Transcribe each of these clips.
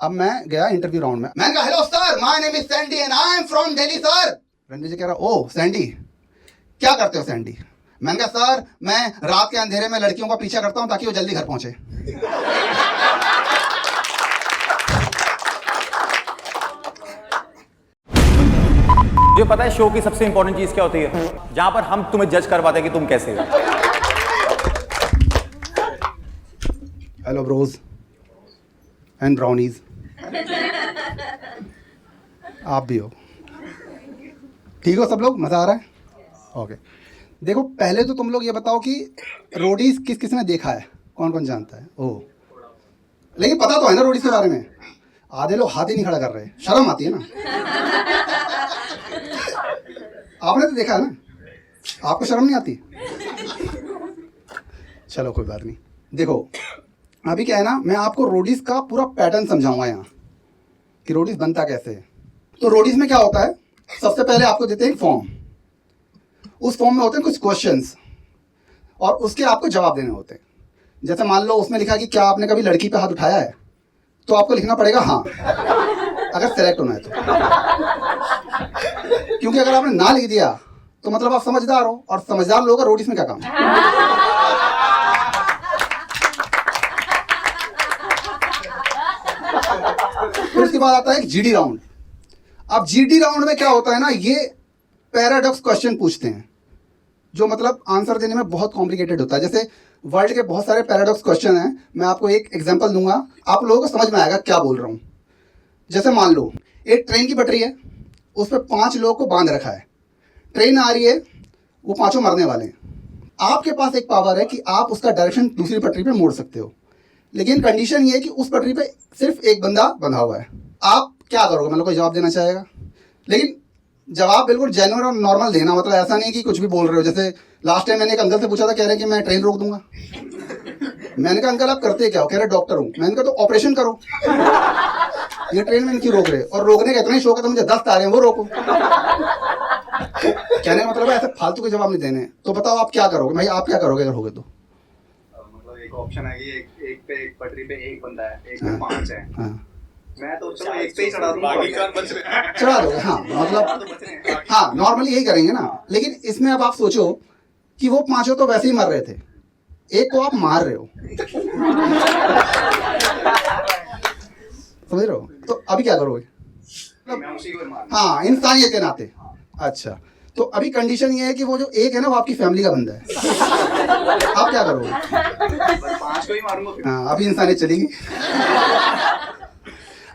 अब मैं गया इंटरव्यू राउंड में, मैंने कहा hello sir, my name is Sandy and I am from Delhi sir. Ranjeet ji कह रहा ओ सैंडी, क्या करते हो सैंडी? मैंने कहा सर, मैं रात के अंधेरे में लड़कियों का पीछा करता हूं ताकि वो जल्दी घर पहुंचे। मुझे पता है शो की सबसे इंपॉर्टेंट चीज क्या होती है, जहां पर हम तुम्हें जज कर पाते हैं कि तुम कैसे हो। हेलो ब्रोज एंड ब्राउनीज, आप भी हो, ठीक हो सब लोग? मजा आ रहा है? ओके देखो, पहले तो तुम लोग ये बताओ कि रोडीज किस किस ने देखा है, कौन कौन जानता है? ओह, लेकिन पता तो है ना रोडीज के बारे में? आधे लोग हाथ ही नहीं खड़ा कर रहे, शर्म आती है ना? आपने तो देखा है ना, आपको शर्म नहीं आती? चलो कोई बात नहीं। देखो अभी क्या है ना, मैं आपको रोडीज का पूरा पैटर्न समझाऊंगा यहाँ कि रोडीज बनता कैसे है। तो रोडीज में क्या होता है, सबसे पहले आपको देते हैं एक फॉर्म, उस फॉर्म में होते हैं कुछ क्वेश्चंस और उसके आपको जवाब देने होते हैं। जैसे मान लो उसमें लिखा है कि क्या आपने कभी लड़की पे हाथ उठाया है, तो आपको लिखना पड़ेगा हाँ, अगर सेलेक्ट होना है तो। क्योंकि अगर आपने ना लिख दिया तो मतलब आप समझदार हो, और समझदार लोगों का रोडीज में क्या काम है? फिर उसके बाद आता है जीडी राउंड। अब जीडी राउंड में क्या होता है ना, ये पैराडॉक्स क्वेश्चन पूछते हैं जो मतलब आंसर देने में बहुत कॉम्प्लिकेटेड होता है। जैसे वर्ल्ड के बहुत सारे पैराडॉक्स क्वेश्चन हैं, मैं आपको एक एग्जांपल दूंगा, आप लोगों को समझ में आएगा क्या बोल रहा हूं। जैसे मान लो एक ट्रेन की पटरी है, उस पर 5 लोगों को बांध रखा है, ट्रेन आ रही है, वो 5 मरने वाले हैं। आपके पास एक पावर है कि आप उसका डायरेक्शन दूसरी पटरी पे मोड़ सकते हो, लेकिन कंडीशन ये है कि उस पटरी पे सिर्फ एक बंदा बंधा हुआ है। आप क्या करोगे? मतलब कोई जवाब देना चाहेगा, लेकिन जवाब बिल्कुल जेन्युइन और नॉर्मल देना, मतलब ऐसा नहीं कि कुछ भी बोल रहे हो। जैसे लास्ट टाइम मैंने एक अंकल से पूछा था, कह रहे कि मैं ट्रेन रोक दूंगा। मैंने कहा अंकल आप करते क्या हो? कह रहे डॉक्टर हूँ। मैंने कहा तो ऑपरेशन करो, ये ट्रेन में इनकी रोक रहे, और रोकने का इतना ही शौक है तो मुझे 10 तारे हैं वो रोको। कहने का मतलब है ऐसे फालतू के जवाब नहीं देने। तो बताओ आप क्या करोगे भाई, आप क्या करोगे अगर होगे तो? मतलब एक ऑप्शन है कि एक पे एक पटरी पे एक बंदा है, एक पे 5 है। हाँ, मैं तो चलो एक पे ही चढ़ा दूंगा, चढ़ा दोगे? हाँ मतलब हाँ, नॉर्मली यही करेंगे ना। लेकिन इसमें अब आप सोचो कि वो 5 तो वैसे ही मर रहे थे, एक को आप मार रहे हो, समझ रहे हो? तो अभी क्या करोगे? मैं उसी को मार। हाँ, इंसानियत के नाते। अच्छा, तो अभी कंडीशन ये है कि वो जो एक है ना, वो आपकी फैमिली का बंदा है, आप क्या करोगे? 5 को ही मारूंगा फिर। हाँ, अभी इंसानियत चलेगी।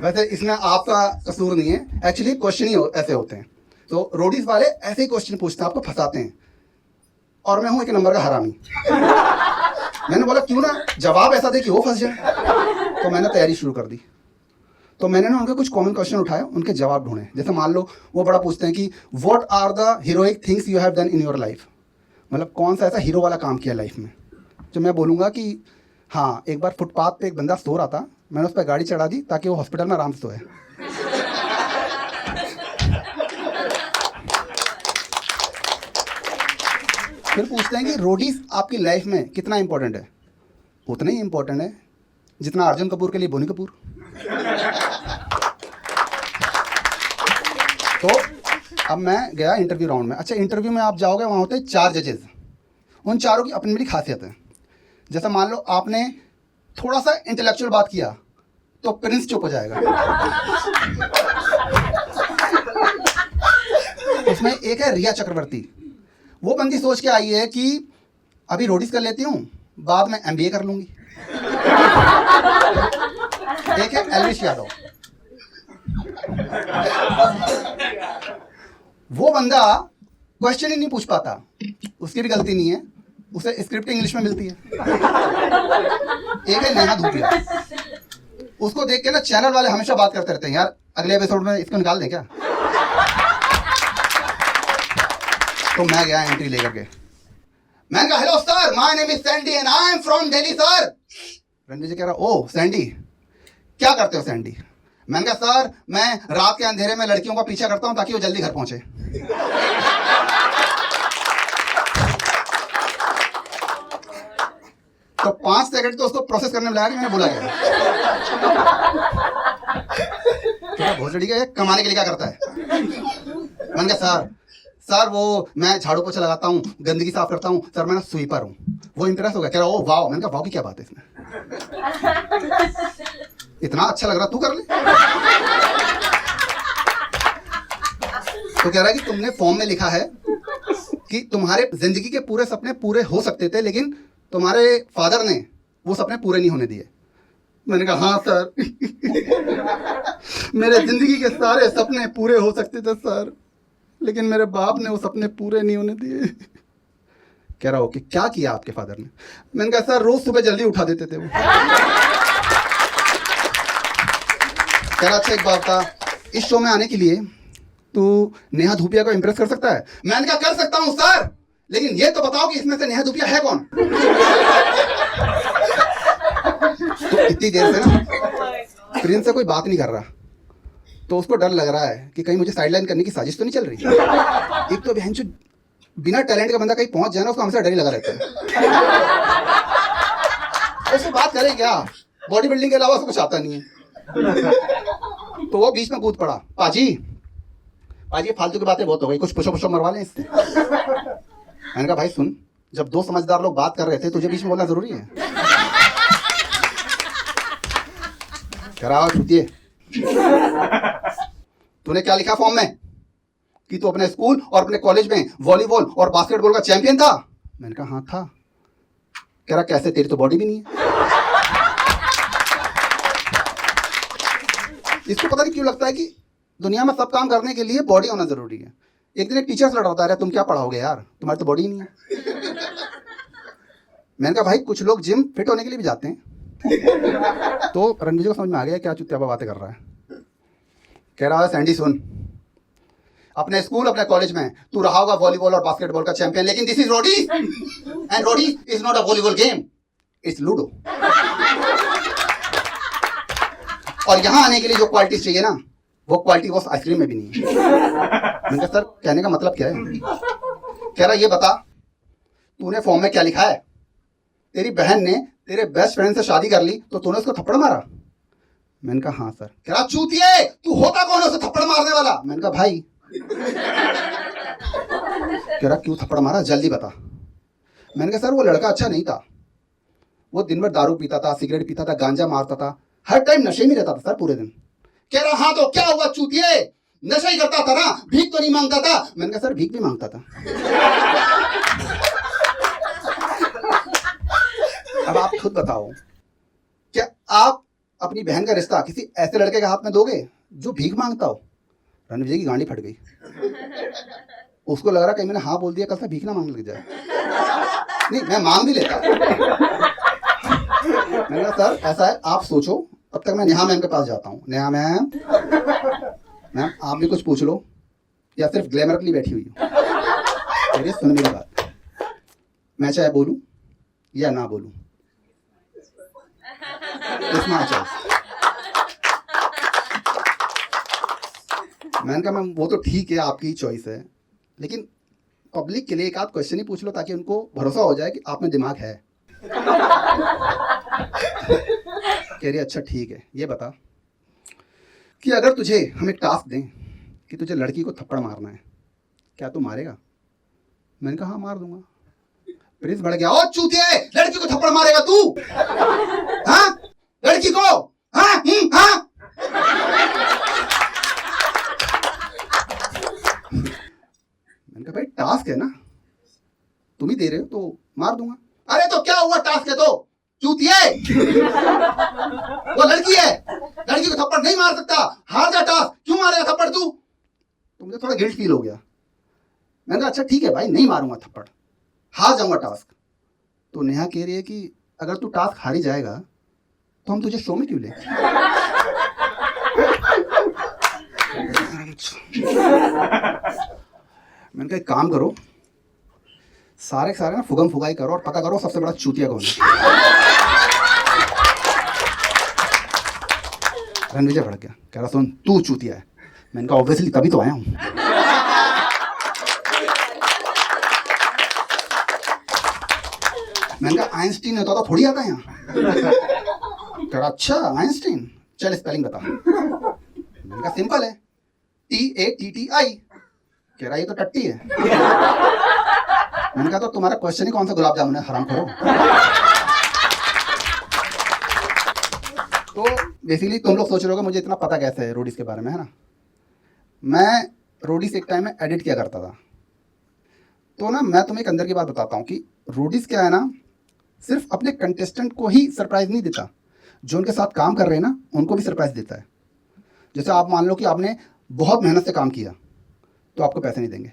वैसे इसमें आपका कसूर नहीं है, एक्चुअली क्वेश्चन ही ऐसे होते हैं। तो रोडीज वाले ऐसे ही क्वेश्चन पूछते हैं, आपको फंसाते हैं, और मैं हूं 1 नंबर का हरामी। मैंने बोला क्यों ना जवाब ऐसा दे कि वो फंस जाए, तो मैंने तैयारी शुरू कर दी। तो मैंने ना उनके कुछ कॉमन क्वेश्चन उठाए, उनके जवाब ढूंढे। जैसे मान लो वो बड़ा पूछते हैं कि what are the heroic things you have done in your life, मतलब कौन सा ऐसा हीरो वाला काम किया लाइफ में। जो मैं बोलूँगा कि हाँ, एक बार फुटपाथ पे एक बंदा सो रहा था, मैंने उस पर गाड़ी चढ़ा दी ताकि वो हॉस्पिटल में आराम से सोए। फिर पूछते हैं कि रोडीज आपकी लाइफ में कितना इंपॉर्टेंट है? उतना ही इंपॉर्टेंट है जितना अर्जुन कपूर के लिए बोनी कपूर। तो अब मैं गया इंटरव्यू राउंड में। अच्छा, इंटरव्यू में आप जाओगे, वहाँ होते हैं 4 जजेस, उन चारों की अपनी अपनी खासियत है। जैसे मान लो आपने थोड़ा सा इंटेलेक्चुअल बात किया तो प्रिंस चुप हो जाएगा। उसमें एक है रिया चक्रवर्ती, वो बंदी सोच के आई है कि अभी रोडीज कर लेती हूँ, बाद में MBA कर लूंगी। एक है एल्विश यादव, वो बंदा क्वेश्चन ही नहीं पूछ पाता, उसकी भी गलती नहीं है, उसे स्क्रिप्ट इंग्लिश में मिलती है। एक है नेहा धूपिया, उसको देख के ना चैनल वाले हमेशा बात करते रहते हैं, यार अगले एपिसोड में इसको निकाल दें क्या। तो मैं गया एंट्री लेकर के, मैंने कहा hello sir, my name is Sandy and I am from Delhi sir. Ranjeet ji कह रहा ओ सैंडी, क्या करते हो सैंडी? मैंने कहा सर, मैं रात के अंधेरे में लड़कियों का पीछा करता हूं ताकि वो जल्दी घर पहुंचे। तो 5 सेकंड तो उसको प्रोसेस करने में लगा कि मैंने बोला क्या। भोसड़ी का ये कमाने के लिए क्या करता है? मैंने कहा सर वो मैं झाड़ू पोछा लगाता हूँ, गंदगी साफ करता हूँ सर, मैं ना स्वीपर हूँ। वो इंप्रेस हो गया, कह रहा ओ वाह। मैंने कहा वाह की क्या बात है इसमें, इतना अच्छा लग रहा, तू कर ले। तो कह रहा है कि तुमने फॉर्म में लिखा है कि तुम्हारे जिंदगी के पूरे सपने पूरे हो सकते थे, लेकिन तुम्हारे फादर ने वो सपने पूरे नहीं होने दिए। मैंने कहा हाँ सर मेरे जिंदगी के सारे सपने पूरे हो सकते थे सर, लेकिन मेरे बाप ने वो सपने पूरे नहीं होने दिए। कह रहा हो कि क्या किया आपके फादर ने? मैंने कहा सर रोज सुबह जल्दी उठा देते थे वो। कह रहा अच्छा एक बात था, इस शो में आने के लिए तू नेहा धूपिया को इम्प्रेस कर सकता है? मैंने कहा कर सकता हूं सर, लेकिन ये तो बताओ कि इसमें से नेहा धूपिया है कौन? तो इतनी देर से ना प्रिंस से कोई बात नहीं कर रहा, तो उसको डर लग रहा है कि कहीं मुझे साइडलाइन करने की साजिश तो नहीं चल रही। एक तो बहन जो बिना टैलेंट का बंदा कहीं पहुंच जाए ना, उसको हमसे डर ही लगा रहता है। उससे बात करें क्या, बॉडी बिल्डिंग के अलावा उसको कुछ आता नहीं है। तो वो बीच में कूद पड़ा, पाजी फालतू की बातें बहुत हो गई, कुछ पुशअप मरवा लें इससे। मैंने कहा भाई सुन, जब दो समझदार लोग बात कर रहे थे तुझे बीच में बोलना जरूरी है? कराओ छुट्टी। तूने क्या लिखा फॉर्म में कि तू अपने स्कूल और अपने कॉलेज में वॉलीबॉल और बास्केटबॉल का चैंपियन था? मैंने कहा हाँ था। कह रहा कैसे, तेरी तो बॉडी भी नहीं है। इसको पता नहीं क्यों लगता है कि दुनिया में सब काम करने के लिए बॉडी होना जरूरी है। एक दिन एक टीचर से लड़ रहा था, तुम क्या पढ़ाओगे यार, तुम्हारी तो बॉडी ही नहीं है। मैंने कहा भाई कुछ लोग जिम फिट होने के लिए भी जाते हैं। तो रणवीर को समझ में आ गया क्या चुत्तिया बातें कर रहा है। कह रहा है सैंडी सुन, अपने स्कूल अपने कॉलेज में तू रहा होगा वॉलीबॉल और बास्केटबॉल का चैंपियन, लेकिन this is Roadie and Roadie is not a volleyball game, it's ludo. और यहां आने के लिए जो क्वालिटीज चाहिए ना, वो क्वालिटी बस आइसक्रीम में भी नहीं है। मैंने कहा सर कहने का मतलब क्या है? कह रहा ये बता तूने फॉर्म में क्या लिखा है? तेरी बहन ने तेरे बेस्ट फ्रेंड से शादी कर ली तो तूने उसको थप्पड़ मारा? मैंने कहा हाँ सर। कह रहा चूतिए, तू होता कौन है उसे थप्पड़ मारने वाला? मैंने कहा भाई। कह रहा क्यों थप्पड़ मारा, जल्दी बता। मैंने कहा सर वो लड़का अच्छा नहीं था, वो दिन भर दारू पीता था, सिगरेट पीता था, गांजा मारता था, हर टाइम नशे में रहता था सर पूरे दिन। कह रहा हाँ तो क्या हुआ चूतिए, नशा ही करता था ना, भीख तो नहीं मांगता था? मैंने कहा सर भीख भी मांगता था। अब आप खुद बताओ, क्या आप अपनी बहन का रिश्ता किसी ऐसे लड़के के हाथ में दोगे जो भीख मांगता हो? रणवीर जी की गांडी फट गई। उसको लग रहा कहीं मैंने हाँ बोल दिया, कल से भीख ना मांगने लग जाए। नहीं मैं मांग भी लेता। मैंने कहा सर ऐसा है, आप सोचो, तब तक मैं नेहा मैम के पास जाता हूँ। नेहा मैम आप भी कुछ पूछ लो, या सिर्फ ग्लैमर के लिए बैठी हुई हो? मेरी सुन मेरी बात, मैं चाहे बोलूं या ना बोलूं, इसमें अच्छा। मैंने कहा मैम वो तो ठीक है, आपकी चॉइस है, लेकिन पब्लिक के लिए एक आध क्वेश्चन ही पूछ लो ताकि उनको भरोसा हो जाए कि आप में दिमाग है। कह रही अच्छा ठीक है, ये बता कि अगर तुझे हम एक टास्क दें कि तुझे लड़की को थप्पड़ मारना है, क्या तू मारेगा? मैंने कहा हाँ मार दूंगा। प्रिंस बढ़ गया, ओ चूतिए, लड़की को थप्पड़ मारेगा तू? हाँ लड़की को? हाँ हाँ। मैंने कहा भाई टास्क है ना, तुम ही दे रहे हो तो मार दूंगा। अरे तो क्या हुआ, टास्क है तो चूतिए। वो लड़की है, लड़की को थप्पड़ नहीं मार सकता, हार जा टास्क, क्यों मारेगा थप्पड़ तू? तो मुझे थोड़ा गिल्ट फील हो गया। मैंने कहा अच्छा ठीक है भाई, नहीं मारूंगा थप्पड़, हार जाऊंगा टास्क। तो नेहा कह रही है कि अगर तू टास्क हारी जाएगा तो हम तुझे शो में क्यों ले? मैंने कहा एक काम करो, सारे के सारे ना फुगम फुगाई करो और पता करो सबसे बड़ा चूतिया कौन है। रणविजय भड़क गया, कह रहा सुन तू चूतिया है। मैंने कहा ऑब्वियसली तभी तो आया हूं। मैंने कहा आइंस्टीन होता तो थोड़ी आता यहाँ। कह रहा अच्छा आइंस्टीन, चल स्पेलिंग बता। मैंने कहा सिंपल है, TATTI। कह रहा ये तो टट्टी है। मैंने कहा तो तुम्हारा क्वेश्चन ही कौन सा गुलाब जामुन है, हराम करो। तो बेसिकली तुम लोग सोच रहे हो मुझे इतना पता कैसे है रोडीज के बारे में, है ना। मैं रोडीज एक टाइम में एडिट किया करता था। तो ना मैं तुम्हें एक अंदर की बात बताता हूँ कि रोडीज क्या है ना, सिर्फ अपने कंटेस्टेंट को ही सरप्राइज नहीं देता, जो उनके साथ काम कर रहे हैं ना उनको भी सरप्राइज देता है। जैसे आप मान लो कि आपने बहुत मेहनत से काम किया तो आपको पैसे नहीं देंगे।